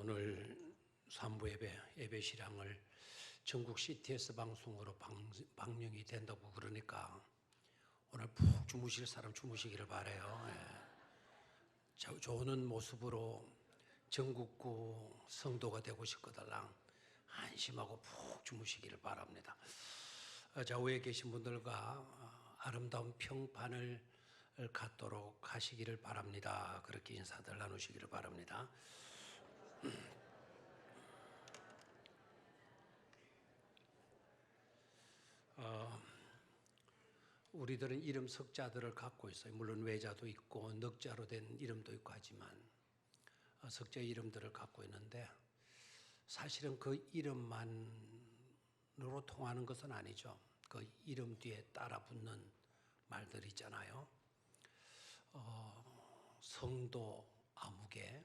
오늘 산부 예배 실황을 전국 CTS 방송으로 방영이 된다고 그러니까 오늘 푹 주무실 사람 주무시기를 바라요. 좋은 모습으로 전국구 성도가 되고 싶거들랑 안심하고 푹 주무시기를 바랍니다. 좌우에 계신 분들과 아름다운 평판을 갖도록 하시기를 바랍니다. 그렇게 인사들 나누시기를 바랍니다. 우리들은 이름 석자들을 갖고 있어요. 물론 외자도 있고 넉자로 된 이름도 있고 하지만 석자 이름들을 갖고 있는데 사실은 그 이름만으로 통하는 것은 아니죠. 그 이름 뒤에 따라 붙는 말들 있잖아요. 성도 아무개,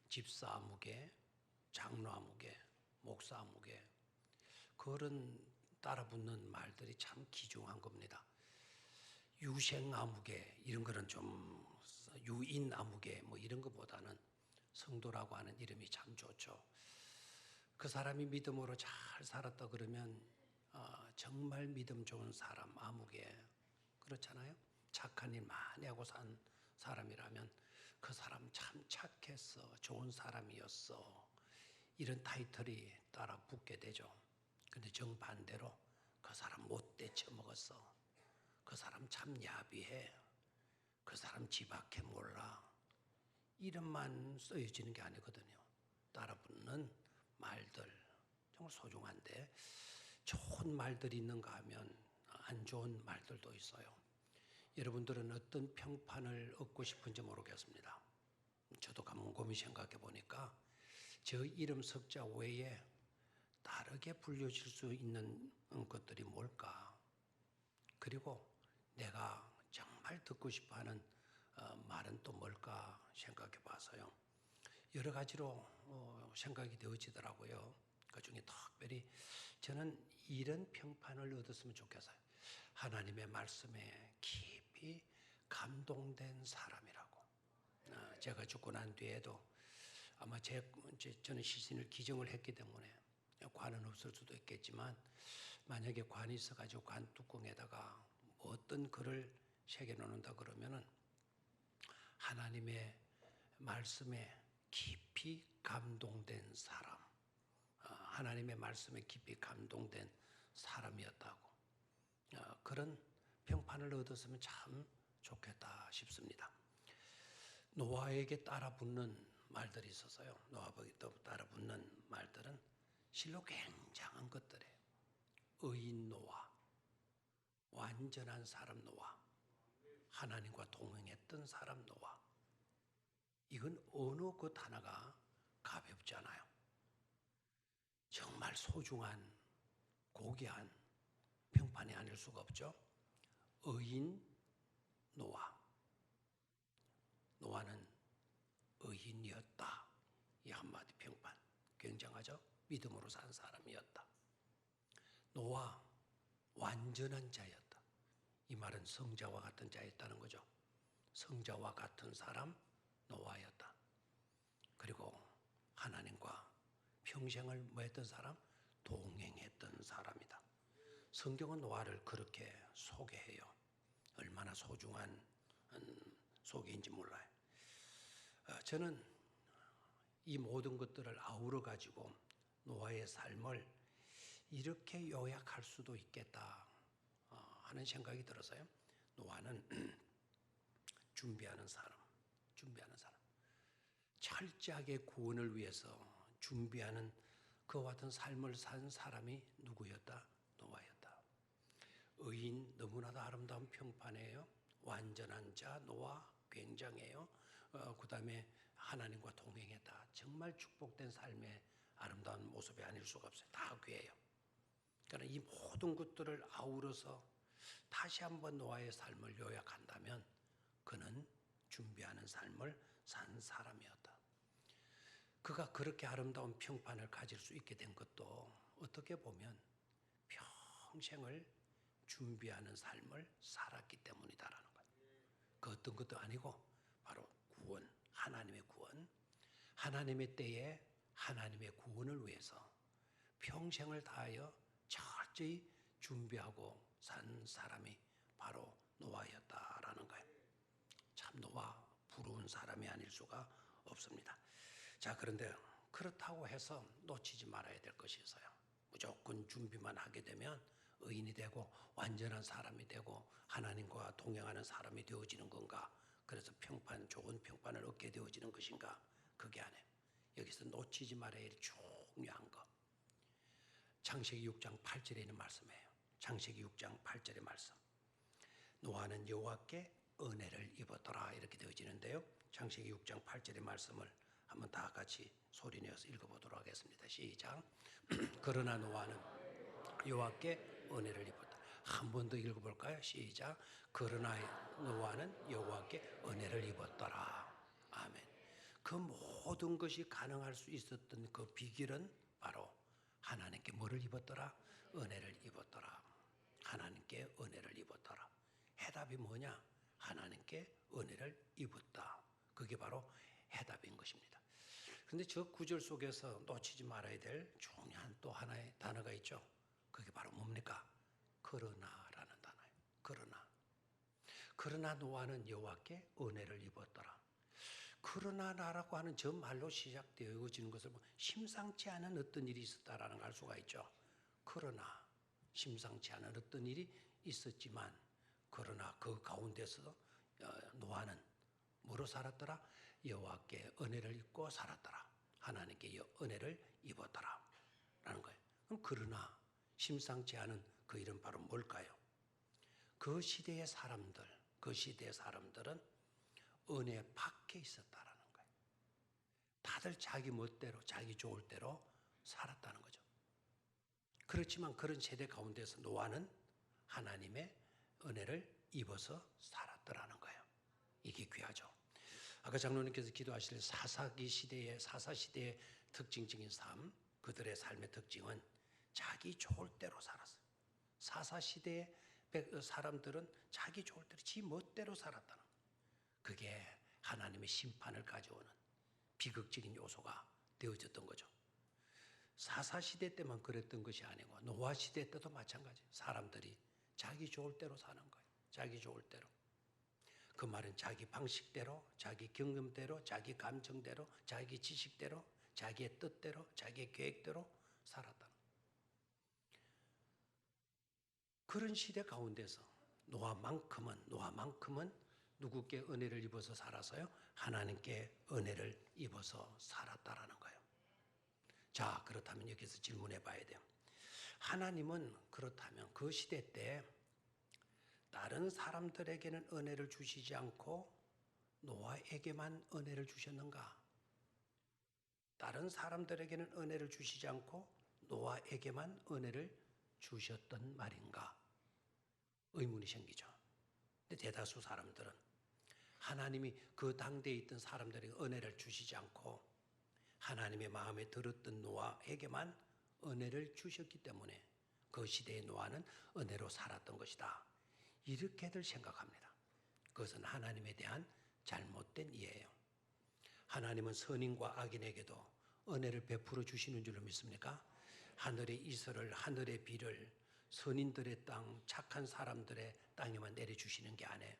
집사 아무개, 장로 아무개, 목사 아무개, 그런 따라 붙는 말들이 참 귀중한 겁니다. 유생 아무개 이런 거는 좀 유인 아무개 뭐 이런 것보다는 성도라고 하는 이름이 참 좋죠. 그 사람이 믿음으로 잘 살았다 그러면 정말 믿음 좋은 사람 아무개 그렇잖아요. 착한 일 많이 하고 산 사람이라면 그 사람 참 착했어, 좋은 사람이었어, 이런 타이틀이 따라 붙게 되죠. 근데 정반대로 그 사람 못돼 처먹었어, 그 사람 참 야비해, 그 사람 지밖에 몰라, 이름만 쓰여지는 게 아니거든요. 따라 붙는 말들 정말 소중한데 좋은 말들이 있는가 하면 안 좋은 말들도 있어요. 여러분들은 어떤 평판을 얻고 싶은지 모르겠습니다. 저도 곰곰이 생각해 보니까 저 이름 석자 외에 다르게 불려질 수 있는 것들이 뭘까? 그리고 내가 정말 듣고 싶어하는 말은 또 뭘까 생각해 봐서요. 여러 가지로 생각이 되어지더라고요. 그중에 특별히 저는 이런 평판을 얻었으면 좋겠어요. 하나님의 말씀에 깊이 감동된 사람이라고. 제가 죽고 난 뒤에도 아마 저는 시신을 기증을 했기 때문에 관은 없을 수도 있겠지만 만약에 관이 있어가지고 관 뚜껑에다가 어떤 글을 새겨놓는다 그러면은 하나님의 말씀에 깊이 감동된 사람, 하나님의 말씀에 깊이 감동된 사람이었다고, 그런 평판을 얻었으면 참 좋겠다 싶습니다. 노아에게 따라 붙는 말들이 있어서요. 노아에게 따라 붙는 말들은 실로 굉장한 것들이에요. 의인 노아, 완전한 사람 노아, 하나님과 동행했던 사람 노아. 이건 어느 것 하나가 가볍지 않아요. 정말 소중한 고귀한 평판이 아닐 수가 없죠. 의인 노아. 노아는 의인이었다. 이 한마디 평판 굉장하죠. 믿음으로 산 사람이었다. 노아 완전한 자였다. 이 말은 성자와 같은 자였다는 거죠. 성자와 같은 사람 노아였다. 그리고 하나님과 평생을 뭐 했던 사람? 동행했던 사람이다. 성경은 노아를 그렇게 소개해요. 얼마나 소중한 소개인지 몰라요. 저는 이 모든 것들을 아우러 가지고 노아의 삶을 이렇게 요약할 수도 있겠다 하는 생각이 들어서요. 노아는 준비하는 사람. 철저하게 구원을 위해서 준비하는 그와 같은 삶을 산 사람이 누구였다? 노아였다. 의인, 너무나도 아름다운 평판이에요. 완전한 자 노아 굉장해요. 그 다음에 하나님과 동행했다. 정말 축복된 삶의 아름다운 모습이 아닐 수가 없어요. 다 귀해요. 그러니까 이 모든 것들을 아우러서 다시 한번 노아의 삶을 요약한다면 그는 준비하는 삶을 산 사람이었다. 그가 그렇게 아름다운 평판을 가질 수 있게 된 것도 어떻게 보면 평생을 준비하는 삶을 살았기 때문이다라는 거예요. 그 어떤 것도 아니고 바로 구원, 하나님의 구원, 하나님의 때에 하나님의 구원을 위해서 평생을 다하여 철저히 준비하고 산 사람이 바로 노아였다라는 거예요. 참 노아 부러운 사람이 아닐 수가 없습니다. 자, 그런데 그렇다고 해서 놓치지 말아야 될 것이 있어요. 무조건 준비만 하게 되면 의인이 되고 완전한 사람이 되고 하나님과 동행하는 사람이 되어지는 건가? 그래서 좋은 평판을 얻게 되어지는 것인가? 그게 아니에요. 여기서 놓치지 말아야 할 중요한 것. 창세기 6장 8절에 있는 말씀이에요. 창세기 6장 8절의 말씀. 노아는 여호와께 은혜를 입었더라 이렇게 되어지는데요. 창세기 6장 8절의 말씀을 한번 다 같이 소리내어서 읽어보도록 하겠습니다. 시작. 그러나 노아는 여호와께 은혜를 입었다. 한 번 더 읽어볼까요? 시작. 그러나 노아는 여호와께 은혜를 입었더라. 아멘. 그 모든 것이 가능할 수 있었던 그 비결은 바로 하나님께 뭐를 입었더라? 은혜를 입었더라. 하나님께 은혜를 입었더라. 해답이 뭐냐? 하나님께 은혜를 입었다. 그게 바로 해답인 것입니다. 그런데 저 구절 속에서 놓치지 말아야 될 중요한 또 하나의 단어가 있죠. 그게 바로 뭡니까? 그러나라는 단어예요. 그러나 노아는 여호와께 은혜를 입었더라. 그러나라고 하는 저 말로 시작되어지는 것을 보면 심상치 않은 어떤 일이 있었다라는 걸 알 수가 있죠. 그러나 심상치 않은 어떤 일이 있었지만 그러나 그 가운데서 노아는 뭐로 살았더라? 여호와께 은혜를 입고 살았더라. 하나님께 사람에게 입었더라 라는 거예요. 그럼 그러나 심상치 않은 그 일은 바로 뭘까요? 그 시대의 사람들은 은혜 밖에 있었다라는 거예요. 다들 자기 멋대로 자기 좋을 대로 살았다는 거죠. 그렇지만 그런 세대 가운데서 노아는 하나님의 은혜를 입어서 살았더라는 거예요. 이게 귀하죠. 아까 장로님께서 기도하실 사사시대의 특징적인 삶, 그들의 삶의 특징은 자기 좋을 대로 살았어요. 사사시대의 사람들은 자기 좋을 대로 지 멋대로 살았다는 거예요. 그게 하나님의 심판을 가져오는 비극적인 요소가 되어졌던 거죠. 사사시대 때만 그랬던 것이 아니고 노아시대 때도 마찬가지예요. 사람들이 자기 좋을 대로 사는 거예요. 자기 좋을 대로. 그 말은 자기 방식대로, 자기 경험대로, 자기 감정대로, 자기 지식대로, 자기의 뜻대로, 자기의 계획대로 살았다는 거예요. 그런 시대 가운데서 노아만큼은 누구께 은혜를 입어서 살아서요? 하나님께 은혜를 입어서 살았다라는 거예요. 자, 그렇다면 여기서 질문해 봐야 돼요. 하나님은 그렇다면 그 시대 때 다른 사람들에게는 은혜를 주시지 않고 노아에게만 은혜를 주셨는가? 다른 사람들에게는 은혜를 주시지 않고 노아에게만 은혜를 주셨던 말인가? 의문이 생기죠. 근데 대다수 사람들은 하나님이 그 당대에 있던 사람들에게 은혜를 주시지 않고 하나님의 마음에 들었던 노아에게만 은혜를 주셨기 때문에 그 시대의 노아는 은혜로 살았던 것이다. 이렇게들 생각합니다. 그것은 하나님에 대한 잘못된 이해예요. 하나님은 선인과 악인에게도 은혜를 베풀어 주시는 줄로 믿습니까? 하늘의 이슬을, 하늘의 비를 선인들의 땅, 착한 사람들의 땅에만 내려주시는 게 아니에요.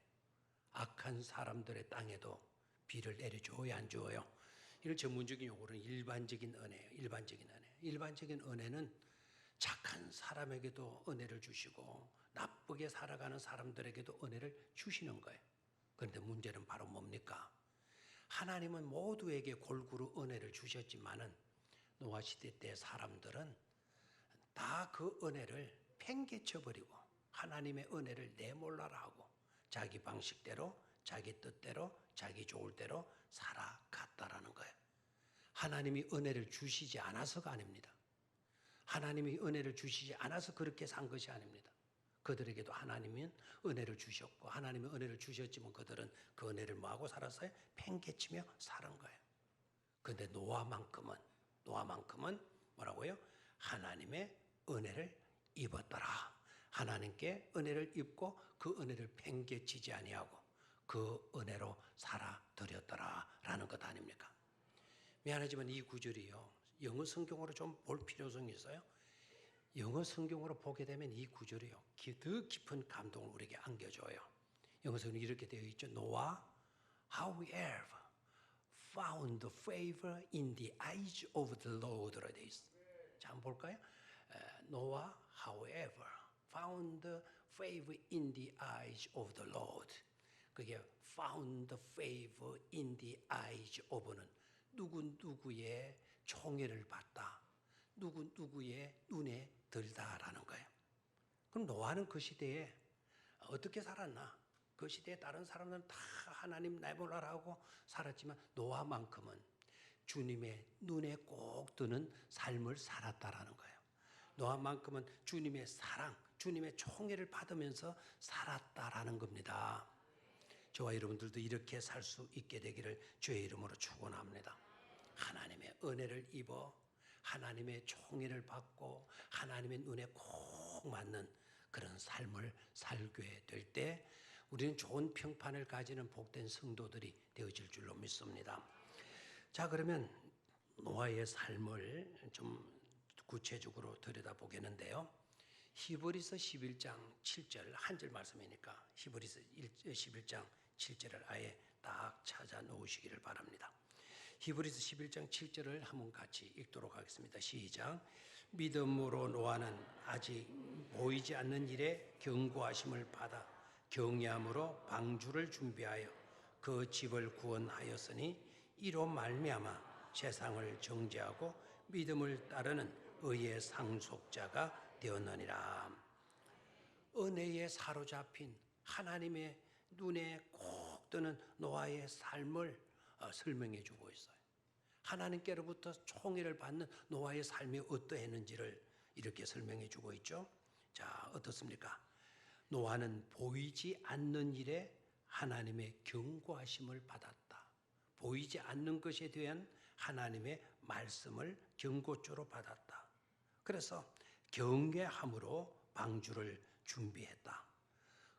악한 사람들의 땅에도 비를 내려줘야 안 줘요? 이런 전문적인 용어로는 일반적인 은혜예요. 일반적인 은혜는 착한 사람에게도 은혜를 주시고 나쁘게 살아가는 사람들에게도 은혜를 주시는 거예요. 그런데 문제는 바로 뭡니까? 하나님은 모두에게 골고루 은혜를 주셨지만은 노아 시대 때 사람들은 다 그 은혜를 팽개쳐버리고 하나님의 은혜를 내몰라라 하고 자기 방식대로, 자기 뜻대로, 자기 좋을 대로 살아갔다라는 거예요. 하나님이 은혜를 주시지 않아서가 아닙니다. 하나님이 은혜를 주시지 않아서 그렇게 산 것이 아닙니다. 그들에게도 하나님은 은혜를 주셨고 하나님이 은혜를 주셨지만 그들은 그 은혜를 뭐하고 살았어요? 팽개치며 사는 거예요. 그런데 노아만큼은 뭐라고요? 하나님의 은혜를 입었더라. 하나님께 은혜를 입고 그 은혜를 팽개치지 아니하고 그 은혜로 살아드렸더라 라는 것 아닙니까? 미안하지만 이 구절이요, 영어 성경으로 좀 볼 필요성이 있어요. 영어 성경으로 보게 되면 이 구절이요, 더 깊은 감동을 우리에게 안겨줘요. 영어 성경이 이렇게 되어 있죠. 노아, however, found favor in the eyes of the Lord라 되어 있어요. 자, 한번 볼까요? 노아, however, found favor in the eyes of the Lord. 그게 found favor in the eyes of는 누구의 총애를 받다, 누구의 눈에 들다라는 거예요. 그럼 노아는 그 시대에 어떻게 살았나? 그 시대에 다른 사람들은 다 하나님 내보라고 살았지만 노아만큼은 주님의 눈에 꼭 드는 삶을 살았다라는 거예요. 노아만큼은 주님의 사랑, 주님의 총애를 받으면서 살았다라는 겁니다. 저와 여러분들도 이렇게 살 수 있게 되기를 주의 이름으로 축원합니다. 하나님의 은혜를 입어 하나님의 총애를 받고 하나님의 눈에 꼭 맞는 그런 삶을 살게 될 때 우리는 좋은 평판을 가지는 복된 성도들이 되어질 줄로 믿습니다. 자, 그러면 노아의 삶을 좀 구체적으로 들여다보겠는데요. 히브리서 11장 7절 한 절 말씀이니까 히브리서 11장 7절을 아예 딱 찾아 놓으시기를 바랍니다. 히브리서 11장 7절을 한번 같이 읽도록 하겠습니다. 시작. 믿음으로 노아는 아직 보이지 않는 일에 경고하심을 받아 경외함으로 방주를 준비하여 그 집을 구원하였으니 이로 말미암아 세상을 정죄하고 믿음을 따르는 의의 상속자가 되었느니라. 은혜에 사로잡힌 하나님의 눈에 꼭 뜨는 노아의 삶을 설명해 주고 있어요. 하나님께로부터 총애를 받는 노아의 삶이 어떠했는지를 이렇게 설명해 주고 있죠. 자, 어떻습니까? 노아는 보이지 않는 일에 하나님의 경고하심을 받았다. 보이지 않는 것에 대한 하나님의 말씀을 경고조로 받았다. 그래서 경외함으로 방주를 준비했다.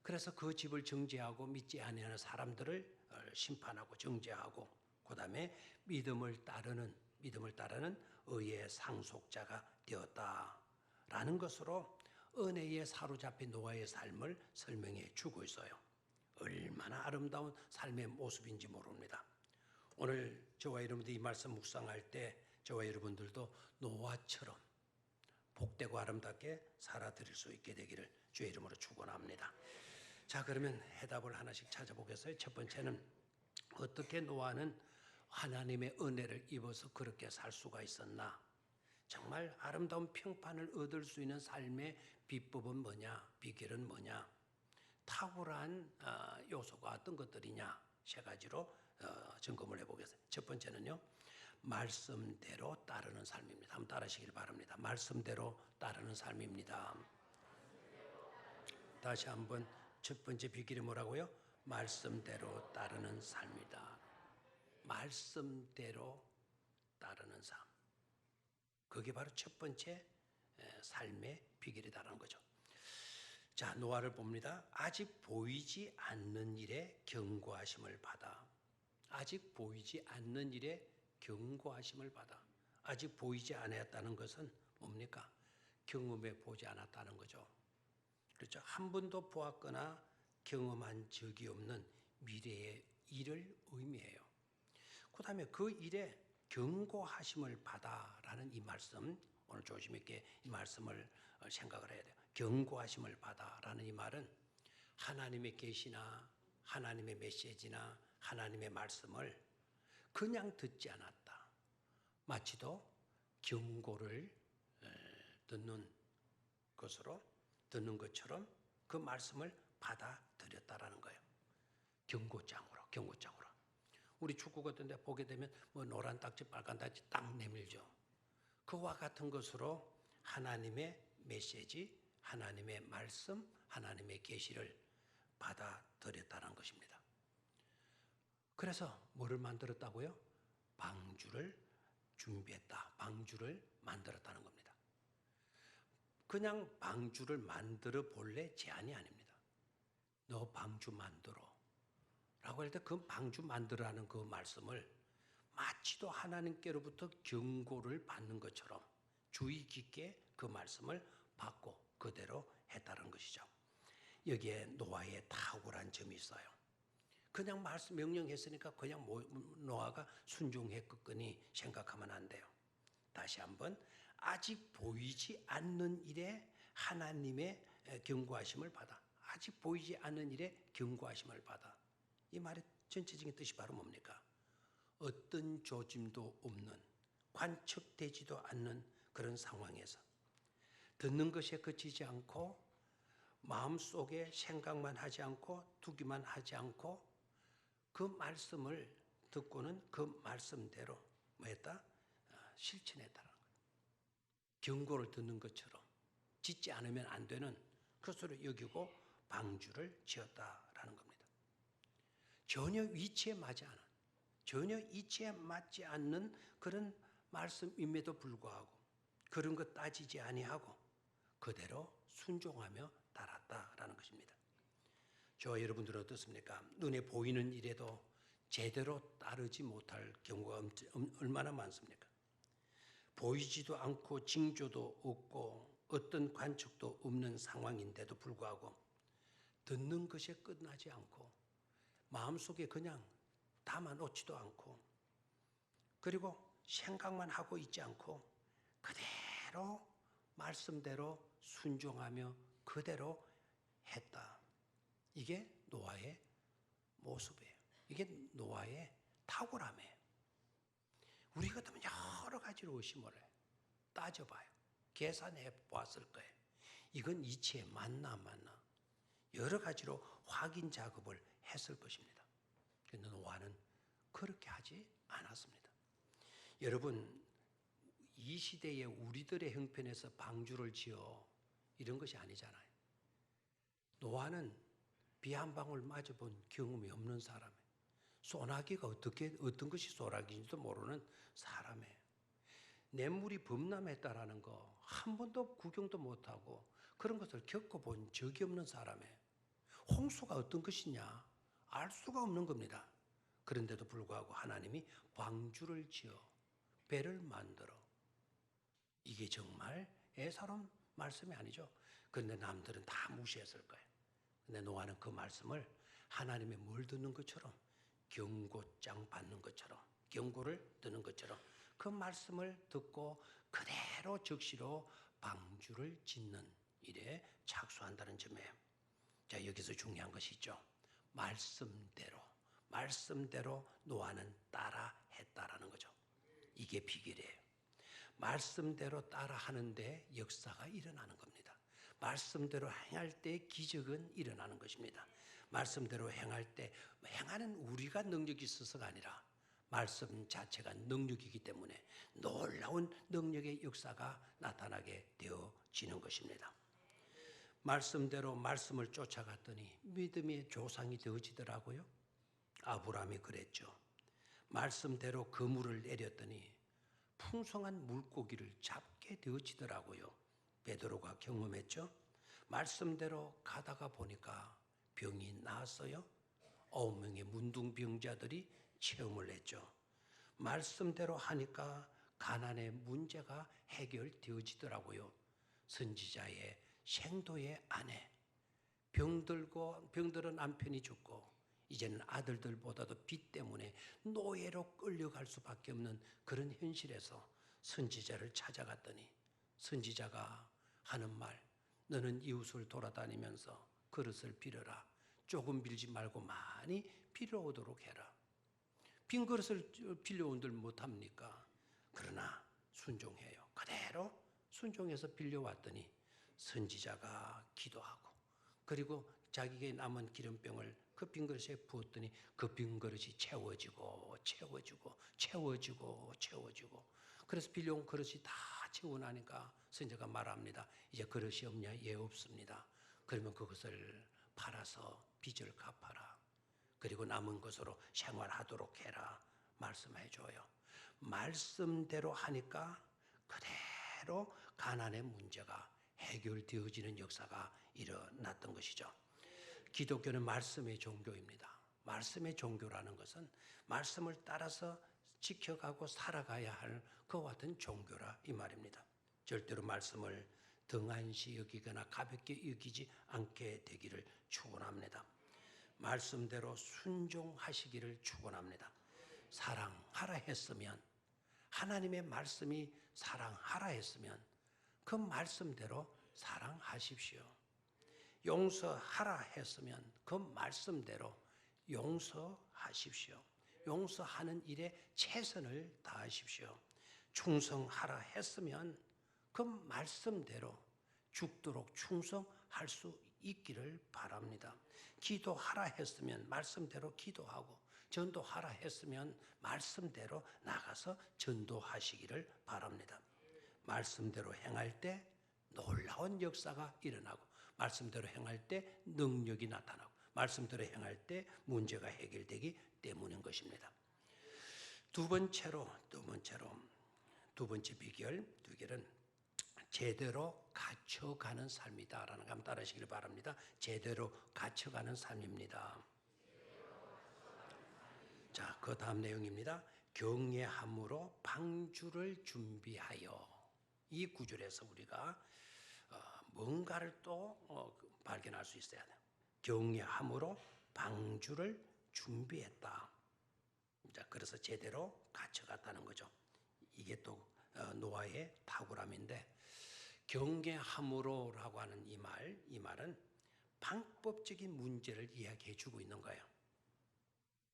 그래서 그 집을 정죄하고 믿지 아니하는 사람들을 심판하고 정죄하고 그다음에 믿음을 따르는 의의 상속자가 되었다라는 것으로 은혜에 사로잡힌 노아의 삶을 설명해 주고 있어요. 얼마나 아름다운 삶의 모습인지 모릅니다. 오늘 저와 여러분들이 이 말씀 묵상할 때 저와 여러분들도 노아처럼 복되고 아름답게 살아드릴 수 있게 되기를 주의 이름으로 축원합니다. 자, 그러면 해답을 하나씩 찾아보겠어요. 첫 번째는 어떻게 노아는 하나님의 은혜를 입어서 그렇게 살 수가 있었나? 정말 아름다운 평판을 얻을 수 있는 삶의 비법은 뭐냐? 비결은 뭐냐? 탁월한 요소가 어떤 것들이냐? 세 가지로 점검을 해보겠습니다. 첫 번째는요, 말씀대로 따르는 삶입니다. 한번 따라하시길 바랍니다. 말씀대로 따르는 삶입니다. 다시 한번 첫 번째 비결이 뭐라고요? 말씀대로 따르는 삶이다. 말씀대로 따르는 삶. 그게 바로 첫 번째 삶의 비결이다라는 거죠. 자, 노아를 봅니다. 아직 보이지 않는 일에 경고하심을 받아. 아직 보이지 않는 일에 경고하심을 받아. 아직 보이지 않았다는 것은 뭡니까? 경험해 보지 않았다는 거죠. 그렇죠. 한 번도 보았거나 경험한 적이 없는 미래의 일을 의미해요. 그 다음에 그 일에 경고하심을 받아라는 이 말씀, 오늘 조심 있게 이 말씀을 생각을 해야 돼요. 경고하심을 받아라는 이 말은 하나님의 계시나 하나님의 메시지나 하나님의 말씀을 그냥 듣지 않았다. 마치도 경고를 듣는 것처럼 그 말씀을 받아들였다라는 거예요. 경고장으로. 우리 축구 같은 데 보게 되면 뭐 노란 딱지, 빨간 딱지 딱 내밀죠. 그와 같은 것으로 하나님의 메시지, 하나님의 말씀, 하나님의 계시를 받아들였다는 것입니다. 그래서 뭐를 만들었다고요? 방주를 준비했다. 방주를 만들었다는 겁니다. 그냥 방주를 만들어 볼래 제안이 아닙니다. 너 방주 만들어 라고 할 때 그 방주 만들어라는 그 말씀을 마치도 하나님께로부터 경고를 받는 것처럼 주의 깊게 그 말씀을 받고 그대로 했다는 것이죠. 여기에 노아의 탁월한 점이 있어요. 그냥 말씀 명령했으니까 그냥 노아가 순종했겠거니 생각하면 안 돼요. 다시 한번 아직 보이지 않는 일에 하나님의 경고하심을 받아. 아직 보이지 않는 일에 경고하심을 받아. 이 말의 전체적인 뜻이 바로 뭡니까? 어떤 조짐도 없는, 관측되지도 않는 그런 상황에서 듣는 것에 그치지 않고 마음속에 생각만 하지 않고 두기만 하지 않고 그 말씀을 듣고는 그 말씀대로 뭐했다? 실천했다는 거예요. 경고를 듣는 것처럼 짓지 않으면 안 되는 그것으로 여기고 방주를 지었다라는 겁니다. 전혀 위치에 맞지 않은, 전혀 이치에 맞지 않는 그런 말씀임에도 불구하고 그런 것 따지지 아니하고 그대로 순종하며 따랐다라는 것입니다. 저와 여러분들은 어떻습니까? 눈에 보이는 일에도 제대로 따르지 못할 경우가 얼마나 많습니까? 보이지도 않고 징조도 없고 어떤 관측도 없는 상황인데도 불구하고 듣는 것에 끝나지 않고 마음속에 그냥 담아놓지도 않고 그리고 생각만 하고 있지 않고 그대로 말씀대로 순종하며 그대로 했다. 이게 노아의 모습이에요. 이게 노아의 탁월함이에요. 우리 같으면 여러 가지로 의심을 해. 따져봐요. 계산해 보았을 거예요. 이건 이치에 맞나 안 맞나. 여러 가지로 확인 작업을 했을 것입니다. 그런데 노아는 그렇게 하지 않았습니다. 여러분, 이 시대에 우리들의 형편에서 방주를 지어 이런 것이 아니잖아요. 노아는 비 한 방울 맞아본 경험이 없는 사람이에요. 소나기가 어떤 것이 소나기인지도 모르는 사람이에요. 냇물이 범람했다라는 거 한 번도 구경도 못하고 그런 것을 겪어본 적이 없는 사람이에요. 홍수가 어떤 것이냐 알 수가 없는 겁니다. 그런데도 불구하고 하나님이 방주를 지어 배를 만들어 이게 정말 애사로운 말씀이 아니죠. 그런데 남들은 다 무시했을 거예요. 근데 노아는 그 말씀을 하나님의 뭘 듣는 것처럼 경고장 받는 것처럼 경고를 듣는 것처럼 그 말씀을 듣고 그대로 적시로 방주를 짓는 일에 착수한다는 점이에요. 자, 여기서 중요한 것이 있죠. 말씀대로 노아는 따라 했다라는 거죠. 이게 비결이에요. 말씀대로 따라 하는데 역사가 일어나는 겁니다. 말씀대로 행할 때 기적은 일어나는 것입니다. 말씀대로 행할 때 행하는 우리가 능력이 있어서가 아니라 말씀 자체가 능력이기 때문에 놀라운 능력의 역사가 나타나게 되어지는 것입니다. 말씀대로 말씀을 쫓아갔더니 믿음의 조상이 되어지더라고요. 아브라함이 그랬죠. 말씀대로 그물을 내렸더니 풍성한 물고기를 잡게 되어지더라고요. 베드로가 경험했죠. 말씀대로 가다가 보니까 병이 나았어요. 9명의 문둥병자들이 체험을 했죠. 말씀대로 하니까 가난의 문제가 해결되어지더라고요. 선지자의 생도의 아내, 병들은 남편이 죽고 이제는 아들들보다도 빚 때문에 노예로 끌려갈 수밖에 없는 그런 현실에서 선지자를 찾아갔더니 선지자가 하는 말, 너는 이웃을 돌아다니면서 그릇을 빌어라. 조금 빌지 말고 많이 빌어오도록 해라. 빈 그릇을 빌려온들 못합니까? 그러나 순종해요. 그대로 순종해서 빌려왔더니 선지자가 기도하고 그리고 자기에게 남은 기름병을 그 빈 그릇에 부었더니 그 빈 그릇이 채워지고 그래서 빌려온 그릇이 다 채워 나니까 선지자가 말합니다. 이제 그릇이 없냐? 예, 없습니다. 그러면 그것을 팔아서 빚을 갚아라. 그리고 남은 것으로 생활하도록 해라. 말씀해줘요. 말씀대로 하니까 그대로 가난의 문제가 해결되어지는 역사가 일어났던 것이죠. 기독교는 말씀의 종교입니다. 말씀의 종교라는 것은 말씀을 따라서 지켜가고 살아가야 할 그와 같은 종교라 이 말입니다. 절대로 말씀을 등한시 여기거나 가볍게 여기지 않게 되기를 축원합니다. 말씀대로 순종하시기를 축원합니다. 사랑하라 했으면, 하나님의 말씀이 사랑하라 했으면 그 말씀대로 사랑하십시오. 용서하라 했으면 그 말씀대로 용서하십시오. 용서하는 일에 최선을 다하십시오. 충성하라 했으면 그 말씀대로 죽도록 충성할 수 있기를 바랍니다. 기도하라 했으면 말씀대로 기도하고, 전도하라 했으면 말씀대로 나가서 전도하시기를 바랍니다. 말씀대로 행할 때 놀라운 역사가 일어나고, 말씀대로 행할 때 능력이 나타나고, 말씀대로 행할 때 문제가 해결되기 때문인 것입니다. 두 번째 비결은 제대로 갇혀가는 삶이다라는 거 한번 따라하시길 바랍니다. 제대로 갇혀가는 삶입니다. 자, 그 다음 내용입니다. 경외함으로 방주를 준비하여. 이 구절에서 우리가 뭔가를 또 발견할 수 있어야 돼요. 경외함으로 방주를 준비했다. 자, 그래서 제대로 갇혀갔다는 거죠. 이게 또 노아의 탁월함인데, 경외함으로라고 하는 이 말은 방법적인 문제를 이야기해 주고 있는 거예요.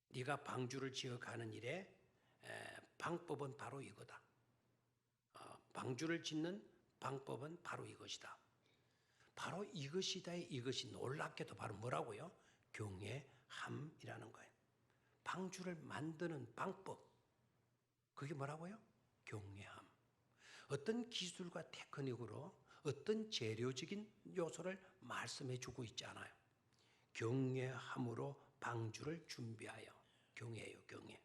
네가 방주를 지어가는 일에 방법은 바로 이거다. 방주를 짓는 방법은 바로 이것이다. 바로 이것이다의 이것이 놀랍게도 바로 뭐라고요? 경외함이라는 거예요. 방주를 만드는 방법, 그게 뭐라고요? 경외함. 어떤 기술과 테크닉으로 어떤 재료적인 요소를 말씀해 주고 있지 않아요. 경외함으로 방주를 준비하여. 경외예요, 경외.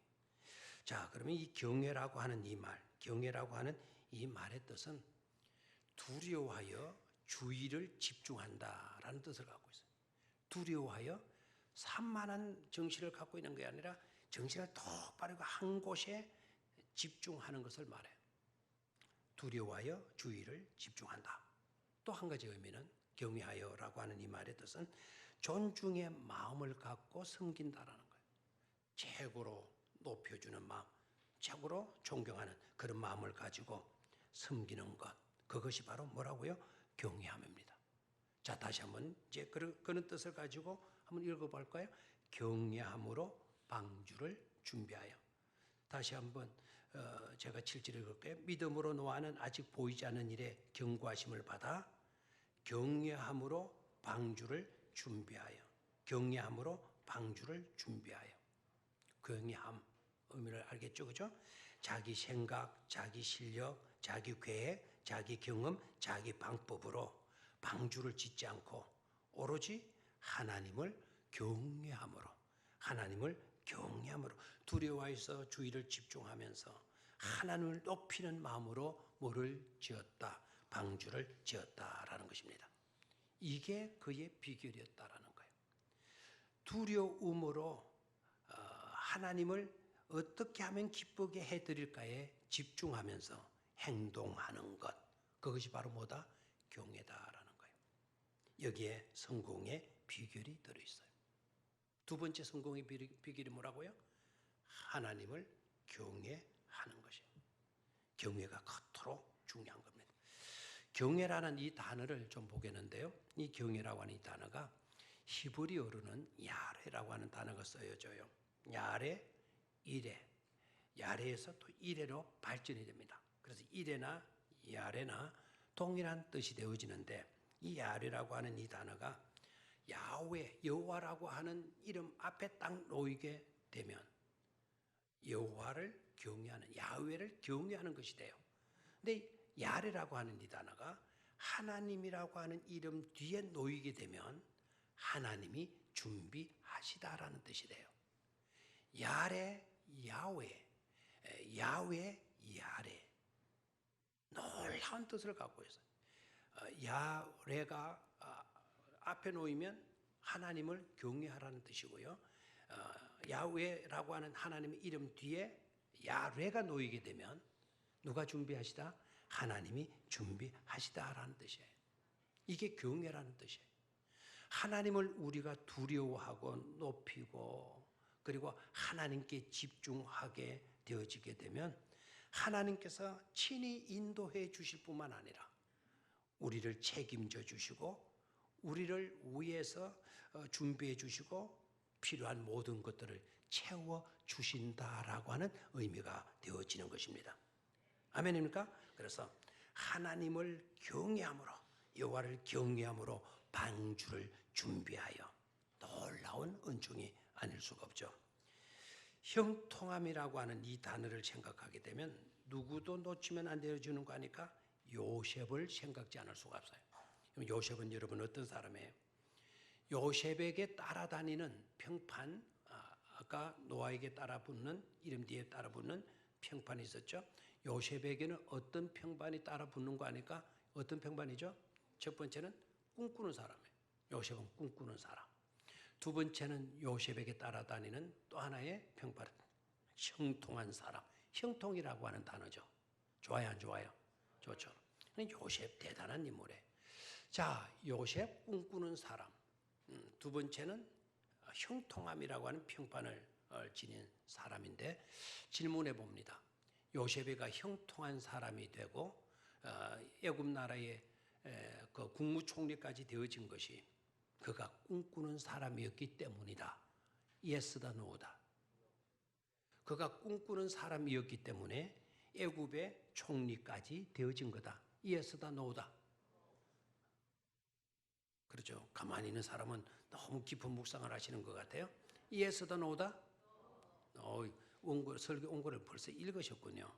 자, 그러면 이 경외라고 하는 이 말, 경외라고 하는 이 말의 뜻은 두려워하여 주의를 집중한다라는 뜻을 갖고 있어요. 두려워하여 산만한 정신을 갖고 있는 게 아니라 정신을 똑바로 한 곳에 집중하는 것을 말해요. 두려워하여 주의를 집중한다. 또 한 가지 의미는 경외하여라고 하는 이 말의 뜻은 존중의 마음을 갖고 섬긴다라는 거예요. 최고로 높여주는 마음, 최고로 존경하는 그런 마음을 가지고 섬기는 것, 그것이 바로 뭐라고요? 경외함입니다. 자, 다시 한번 이제 그런 뜻을 가지고 한번 읽어볼까요? 경외함으로 방주를 준비하여. 다시 한번 제가 7절 읽을게요. 믿음으로 노아는 아직 보이지 않는 일에 경고하심을 받아 경외함으로 방주를 준비하여. 경외함으로 방주를 준비하여. 경외함 의미를 알겠죠, 그죠? 자기 생각, 자기 실력, 자기 계획, 자기 경험, 자기 방법으로 방주를 짓지 않고 오로지 하나님을 경외함으로, 하나님을 경외함으로 두려워해서 주의를 집중하면서 하나님을 높이는 마음으로 뭐를 지었다? 방주를 지었다라는 것입니다. 이게 그의 비결이었다라는 거예요. 두려움으로 하나님을 어떻게 하면 기쁘게 해드릴까에 집중하면서 행동하는 것, 그것이 바로 뭐다? 경외다라는 거예요. 여기에 성공의 비결이 들어있어요. 두 번째 성공의 비결이 뭐라고요? 하나님을 경외하는 것이에요. 경외가 그토록 중요한 겁니다. 경외라는 이 단어를 좀 보겠는데요. 이 경외라고 하는 이 단어가 히브리어로는 야레라고 하는 단어가 쓰여져요. 야레, 이레. 야레에서 또 이레로 발전이 됩니다. 그래서 이레나 야레나 동일한 뜻이 되어지는데, 이 야레라고 하는 이 단어가 야훼, 여호와라고 하는 이름 앞에 딱 놓이게 되면 여호와를 경외하는, 야훼를 경외하는 것이 돼요. 근데 야레라고 하는 이 단어가 하나님이라고 하는 이름 뒤에 놓이게 되면 하나님이 준비하시다라는 뜻이 돼요. 야레, 야훼, 야훼, 야레. 놀라운 뜻을 갖고 있어요. 야레가 앞에 놓이면 하나님을 경외하라는 뜻이고요. 야훼라고 하는 하나님의 이름 뒤에 야훼가 놓이게 되면 누가 준비하시다? 하나님이 준비하시다라는 뜻이에요. 이게 경외라는 뜻이에요. 하나님을 우리가 두려워하고 높이고 그리고 하나님께 집중하게 되어지게 되면 하나님께서 친히 인도해 주실 뿐만 아니라 우리를 책임져 주시고 우리를 위해서 준비해 주시고 필요한 모든 것들을 채워 주신다라고 하는 의미가 되어지는 것입니다. 아멘입니까? 그래서 하나님을 경외함으로 여호와를 경외함으로 방주를 준비하여 놀라운 은총이 아닐 수가 없죠. 형통함이라고 하는 이 단어를 생각하게 되면 누구도 놓치면 안 되어주는 거 아니까 요셉을 생각지 않을 수가 없어요. 요셉은 여러분 어떤 사람이에요? 요셉에게 따라다니는 평판, 아까 노아에게 따라붙는 이름 뒤에 따라붙는 평판이 있었죠. 요셉에게는 어떤 평판이 따라붙는 거 아니까 어떤 평판이죠? 첫 번째는 꿈꾸는 사람이에요. 요셉은 꿈꾸는 사람. 두 번째는 요셉에게 따라다니는 또 하나의 평판, 형통한 사람. 형통이라고 하는 단어죠. 좋아요, 안 좋아요? 좋죠. 요셉 대단한 인물이에요. 자, 요셉 꿈꾸는 사람. 두 번째는 형통함이라고 하는 평판을 지닌 사람인데 질문해 봅니다. 요셉이가 형통한 사람이 되고 애굽 나라의 그 국무총리까지 되어진 것이 그가 꿈꾸는 사람이었기 때문이다. 예스다 노다. 그가 꿈꾸는 사람이었기 때문에 애굽의 총리까지 되어진 거다. 예스다 노다. 그렇죠. 가만히 있는 사람은 너무 깊은 묵상을 하시는 것 같아요. 예스다 노다. 설교 원고를 벌써 읽으셨군요.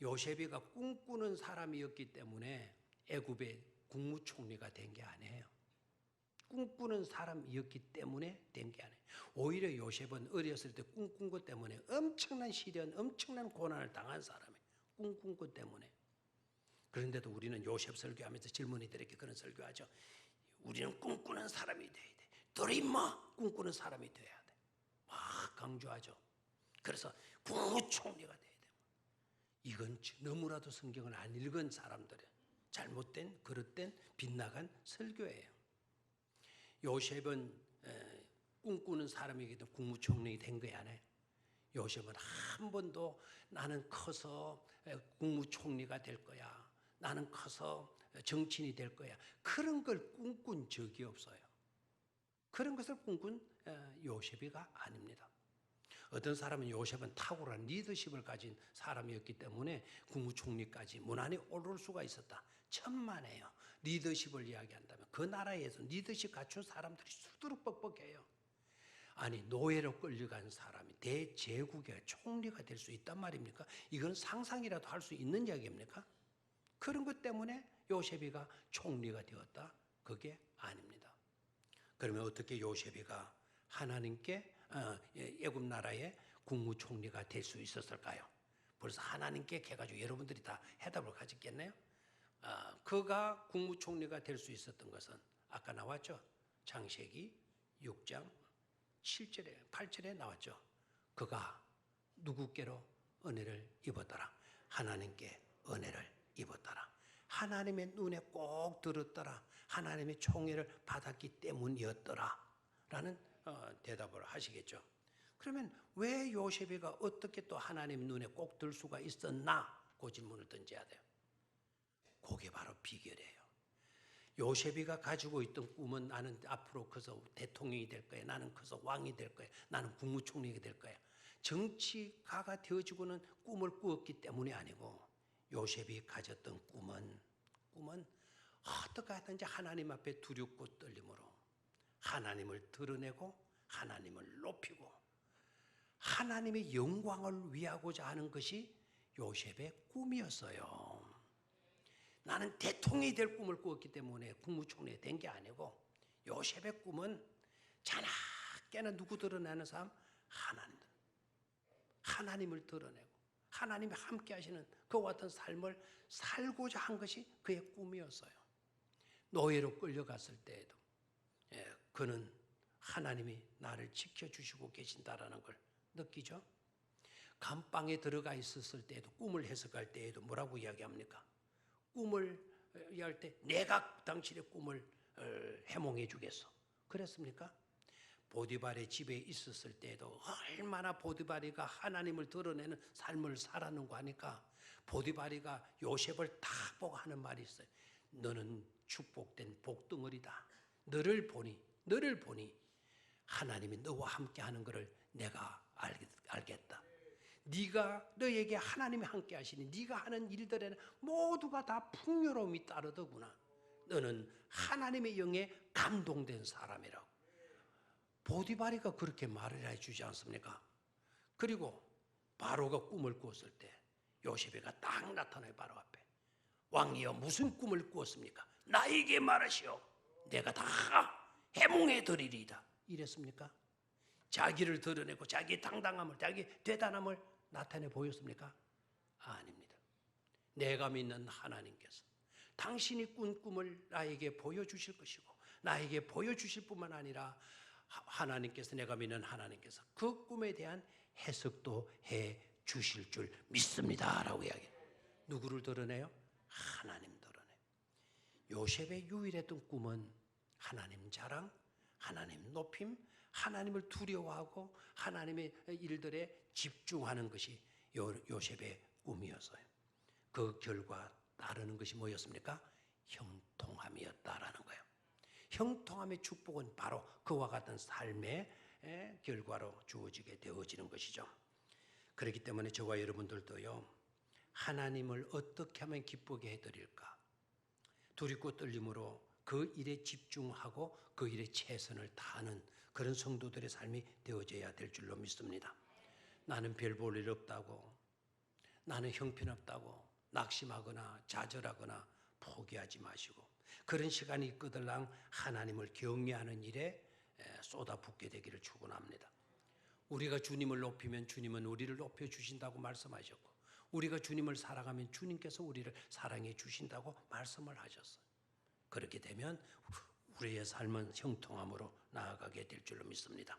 요셉이가 꿈꾸는 사람이었기 때문에 애굽의 국무총리가 된 게 아니에요. 꿈꾸는 사람이었기 때문에 된 게 아니에요. 오히려 요셉은 어렸을 때 꿈꾼 것 때문에 엄청난 시련, 엄청난 고난을 당한 사람이에요. 꿈꾼 것 때문에. 그런데도 우리는 요셉 설교하면서 질문이들에게 그런 설교하죠. 우리는 꿈꾸는 사람이 돼야 돼. 드림머 꿈꾸는 사람이 돼야 돼. 막 강조하죠. 그래서 국무총리가 돼야 돼. 이건 너무나도 성경을 안 읽은 사람들의 잘못된, 그릇된, 빗나간 설교예요. 요셉은 꿈꾸는 사람이기도 국무총리 된 거야. 요셉은 한 번도 나는 커서 국무총리가 될 거야. 나는 커서 정치인이 될 거야. 그런 걸 꿈꾼 적이 없어요. 그런 것을 꿈꾼 요셉이가 아닙니다. 어떤 사람은 요셉은 탁월한 리더십을 가진 사람이었기 때문에 국무총리까지 무난히 오를 수가 있었다. 천만에요. 리더십을 이야기한다면 그 나라에서 리더십 갖춘 사람들이 수두룩 뻑뻑해요. 아니 노예로 끌려간 사람이 대제국의 총리가 될 수 있단 말입니까? 이건 상상이라도 할 수 있는 이야기입니까? 그런 것 때문에 요셉이가 총리가 되었다? 그게 아닙니다. 그러면 어떻게 요셉이가 하나님께 애굽 나라의 국무총리가 될 수 있었을까요? 벌써 하나님께 해가지고 여러분들이 다 해답을 가졌겠네요. 그가 국무총리가 될 수 있었던 것은 아까 나왔죠. 창세기 6장 7절에 8절에 나왔죠. 그가 누구께로 은혜를 입었더라. 하나님께 은혜를 입었더라. 하나님의 눈에 꼭 들었더라. 하나님의 총애를 받았기 때문이었더라. 라는 대답을 하시겠죠. 그러면 왜 요셉이가 어떻게 또 하나님 눈에 꼭 들 수가 있었나? 그 질문을 던져야 돼요. 그게 바로 비결이에요. 요셉이가 가지고 있던 꿈은 나는 앞으로 커서 대통령이 될 거야. 나는 커서 왕이 될 거야. 나는 국무총리가 될 거야. 정치가가 되어지고는 꿈을 꾸었기 때문이 아니고 요셉이 가졌던 꿈은 어떻게 하든지 하나님 앞에 두렵고 떨림으로 하나님을 드러내고 하나님을 높이고 하나님의 영광을 위하고자 하는 것이 요셉의 꿈이었어요. 나는 대통령이 될 꿈을 꾸었기 때문에 국무총리가 된 게 아니고 요셉의 꿈은 자나깨나 누구 드러내는 사람? 하나님을 드러내고 하나님이 함께 하시는 그와 같은 삶을 살고자 한 것이 그의 꿈이었어요. 노예로 끌려갔을 때에도 그는 하나님이 나를 지켜주시고 계신다라는 걸 느끼죠. 감방에 들어가 있었을 때에도 꿈을 해석할 때에도 뭐라고 이야기합니까? 꿈을 이야기할 때 내가 당신의 꿈을 해몽해 주겠어. 그랬습니까? 보디발의 집에 있었을 때에도 얼마나 보디발이가 하나님을 드러내는 삶을 살았는가 하니까 보디발이가 요셉을 딱 보고 하는 말이 있어요. 너는 축복된 복덩어리다. 너를 보니 하나님이 너와 함께하는 것을 내가 알겠다. 네가 너에게 하나님이 함께 하시니 네가 하는 일들에는 모두가 다 풍요로움이 따르더구나. 너는 하나님의 영에 감동된 사람이라고. 보디발이가 그렇게 말을 해주지 않습니까? 그리고 바로가 꿈을 꾸었을 때 요셉이가 딱 나타나요. 바로 앞에. 왕이여 무슨 꿈을 꾸었습니까? 나에게 말하시오. 내가 다 해몽해 드리리이다. 이랬습니까? 자기를 드러내고 자기의 당당함을, 자기의 대단함을 나타내 보였습니까? 아닙니다. 내가 믿는 하나님께서 당신이 꾼 꿈을 나에게 보여주실 것이고 나에게 보여주실 뿐만 아니라 하나님께서, 내가 믿는 하나님께서 그 꿈에 대한 해석도 해 주실 줄 믿습니다 라고 이야기해요. 누구를 드러내요? 하나님 드러내요. 요셉의 유일했던 꿈은 하나님 자랑, 하나님 높임, 하나님을 두려워하고 하나님의 일들에 집중하는 것이 요셉의 꿈이었어요. 그 결과 따르는 것이 뭐였습니까? 형통함이었다라는 거예요. 형통함의 축복은 바로 그와 같은 삶의 결과로 주어지게 되어지는 것이죠. 그렇기 때문에 저와 여러분들도요, 하나님을 어떻게 하면 기쁘게 해드릴까? 두렵고 떨림으로 그 일에 집중하고 그 일에 최선을 다하는 그런 성도들의 삶이 되어져야 될 줄로 믿습니다. 나는 별 볼 일 없다고, 나는 형편없다고 낙심하거나 좌절하거나 포기하지 마시고 그런 시간이 있거들랑 하나님을 경외하는 일에 쏟아붓게 되기를 축원합니다. 우리가 주님을 높이면 주님은 우리를 높여주신다고 말씀하셨고 우리가 주님을 사랑하면 주님께서 우리를 사랑해 주신다고 말씀을 하셨어요. 그렇게 되면 우리의 삶은 형통함으로 나아가게 될 줄로 믿습니다.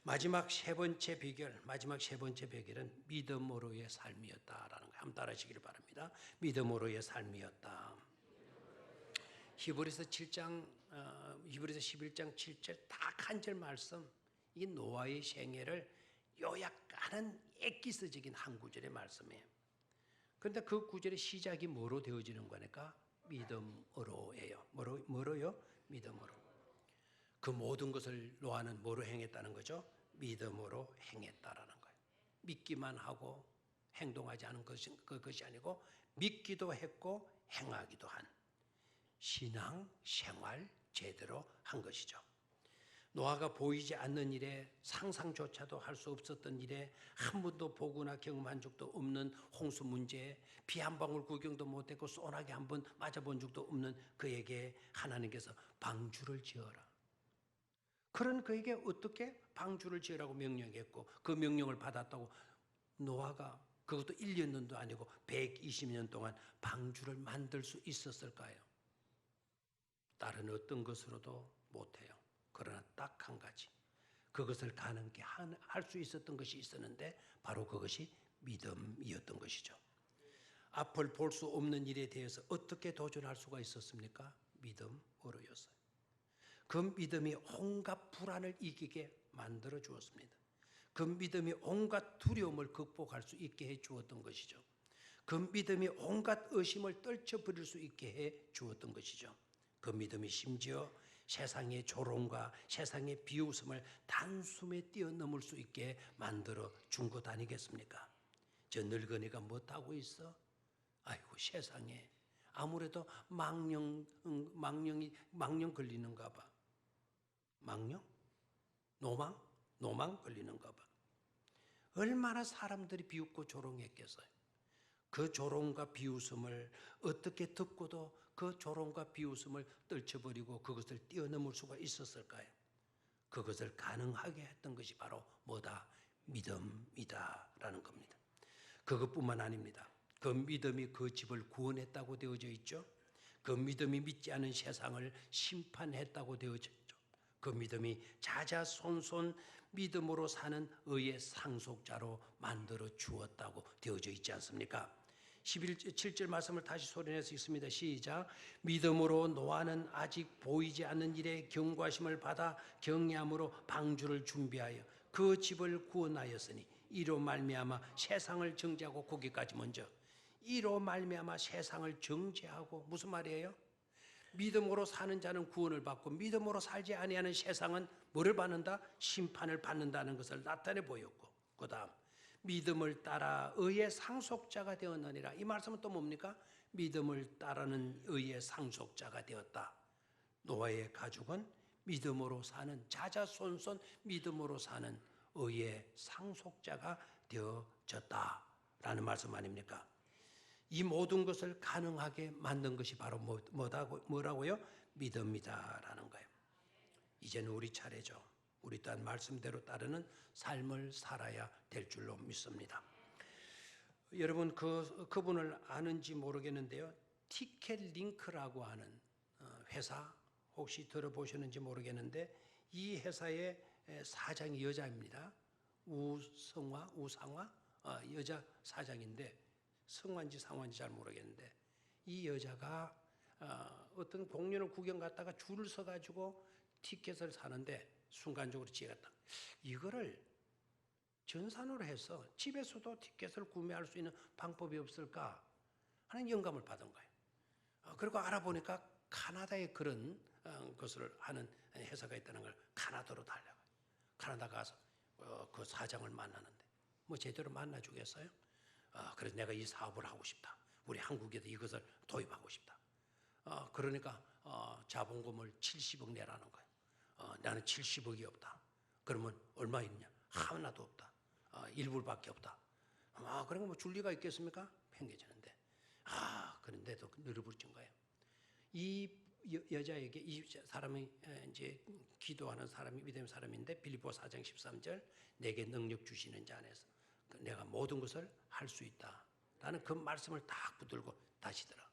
마지막 세 번째 비결은 믿음으로의 삶이었다라는 거예요. 한번 따라하시기를 바랍니다. 믿음으로의 삶이었다. 히브리서 11장 7절 딱 한 절 말씀, 이 노아의 생애를 요약하는 엑기스적인 한 구절의 말씀이에요. 그런데 그 구절의 시작이 뭐로 되어지는 거니까 믿음으로예요. 뭐로요? 믿음으로. 그 모든 것을 노아는 뭐로 행했다는 거죠? 믿음으로 행했다라는 거예요. 믿기만 하고 행동하지 않은 그것이 아니고 믿기도 했고 행하기도 한 신앙 생활 제대로 한 것이죠. 노아가 보이지 않는 일에 상상조차도 할 수 없었던 일에 한 번도 보거나 경험한 적도 없는 홍수 문제에 비 한 방울 구경도 못했고 소나기 한 번 맞아본 적도 없는 그에게 하나님께서 방주를 지어라. 그런 그에게 어떻게 방주를 지으라고 명령했고 그 명령을 받았다고 노아가 그것도 1년도 아니고 120년 동안 방주를 만들 수 있었을까요? 다른 어떤 것으로도 못해요. 그러나 딱 한 가지, 그것을 가능케 할 수 있었던 것이 있었는데 바로 그것이 믿음이었던 것이죠. 앞을 볼 수 없는 일에 대해서 어떻게 도전할 수가 있었습니까? 믿음으로였어요. 그 믿음이 온갖 불안을 이기게 만들어 주었습니다. 그 믿음이 온갖 두려움을 극복할 수 있게 해 주었던 것이죠. 그 믿음이 온갖 의심을 떨쳐버릴 수 있게 해 주었던 것이죠. 그 믿음이 심지어 세상의 조롱과 세상의 비웃음을 단숨에 뛰어넘을 수 있게 만들어 준 것 아니겠습니까? 저 늙은이가 못하고 있어? 아이고 세상에 아무래도 망령 걸리는가 봐. 망령? 노망 걸리는가 봐. 얼마나 사람들이 비웃고 조롱했겠어요. 그 조롱과 비웃음을 어떻게 듣고도 그 조롱과 비웃음을 떨쳐버리고 그것을 뛰어넘을 수가 있었을까요? 그것을 가능하게 했던 것이 바로 뭐다? 믿음이다라는 겁니다. 그것뿐만 아닙니다. 그 믿음이 그 집을 구원했다고 되어져 있죠. 그 믿음이 믿지 않은 세상을 심판했다고 되어져 있죠. 그 믿음이 자자손손 믿음으로 사는 의의 상속자로 만들어 주었다고 되어져 있지 않습니까? 7절 말씀을 다시 소리내서 읽습니다. 시작. 믿음으로 노아는 아직 보이지 않는 일에 경고하심을 받아 경외함으로 방주를 준비하여 그 집을 구원하였으니 이로 말미암아 세상을 정죄하고 거기까지 먼저 이로 말미암아 세상을 정죄하고 무슨 말이에요? 믿음으로 사는 자는 구원을 받고 믿음으로 살지 아니하는 세상은 뭐를 받는다? 심판을 받는다는 것을 나타내 보였고 그 다음 믿음을 따라 의의 상속자가 되었느니라. 이 말씀은 또 뭡니까? 믿음을 따르는 의의 상속자가 되었다. 노아의 가족은 믿음으로 사는 자자손손 믿음으로 사는 의의 상속자가 되어졌다라는 말씀 아닙니까? 이 모든 것을 가능하게 만든 것이 바로 뭐라고요? 믿음이다라는 거예요. 이제는 우리 차례죠. 우리 또한 말씀대로 따르는 삶을 살아야 될 줄로 믿습니다. 여러분 그분을 아는지 모르겠는데요. 티켓 링크라고 하는 회사 혹시 들어보셨는지 모르겠는데 이 회사의 사장이 여자입니다. 우상화 여자 사장인데 성화인지 상화인지 잘 모르겠는데 이 여자가 어떤 공연을 구경 갔다가 줄을 서가지고 티켓을 사는데 순간적으로 지혜가 딱 이거를 전산으로 해서 집에서도 티켓을 구매할 수 있는 방법이 없을까 하는 영감을 받은 거예요. 그리고 알아보니까 카나다에 그런 것을 하는 회사가 있다는 걸 카나다로 달려가요. 카나다 가서 그 사장을 만나는데 뭐 제대로 만나주겠어요? 그래서 내가 이 사업을 하고 싶다. 우리 한국에도 이것을 도입하고 싶다. 그러니까 자본금을 70억 내라는 거예요. 나는 70억이 없다. 그러면 얼마 있냐? 하나도 없다. 1불밖에 없다. 그런 거 뭐 줄 리가 있겠습니까? 팽개치는데. 그런데도 늘어붙인 거예요. 이 여자에게 이 사람이 이제 기도하는 사람이 믿음의 사람인데 빌립보 4장 13절 내게 능력 주시는 자 안에서 내가 모든 것을 할 수 있다. 라는 그 말씀을 딱 붙들고 다시 들어.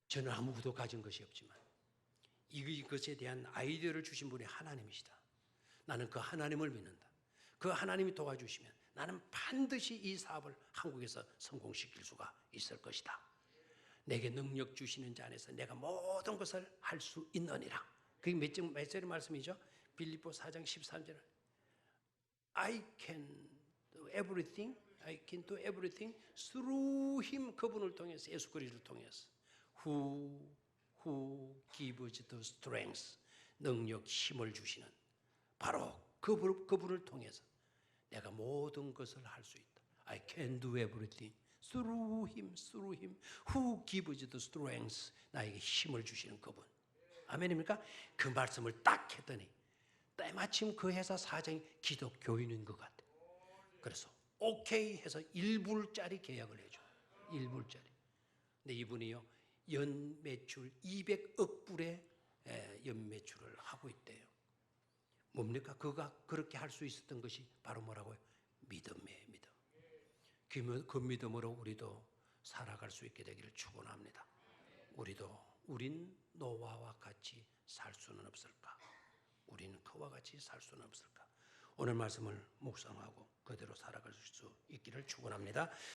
저는 아무것도 가진 것이 없지만 이것에 대한 아이디어를 주신 분이 하나님이시다. 나는 그 하나님을 믿는다. 그 하나님이 도와주시면 나는 반드시 이 사업을 한국에서 성공시킬 수가 있을 것이다. 내게 능력 주시는 자 안에서 내가 모든 것을 할 수 있느니라. 그게 몇 절의 말씀이죠? 빌립보 4장 13절 I can do everything, I can do everything through him 그분을 통해서 예수 그리스도를 통해서 who gives the strength 능력 힘을 주시는 바로 그분을 통해서 내가 모든 것을 할 수 있다. I can do everything through him who gives the strength 나에게 힘을 주시는 그분. 아멘입니까? 그 말씀을 딱 했더니 때마침 그 회사 사장이 기독교인인 것 같아. 그래서 오케이 해서 1불짜리 계약을 해줘. 1불짜리. 근데 이분이요 연 매출 200억 불의 연 매출을 하고 있대요. 뭡니까? 그가 그렇게 할 수 있었던 것이 바로 뭐라고요? 믿음이에요. 믿음. 그 믿음으로 우리도 살아갈 수 있게 되기를 축원합니다. 우린 노아와 같이 살 수는 없을까? 우리는 그와 같이 살 수는 없을까? 오늘 말씀을 묵상하고 그대로 살아갈 수 있기를 축원합니다.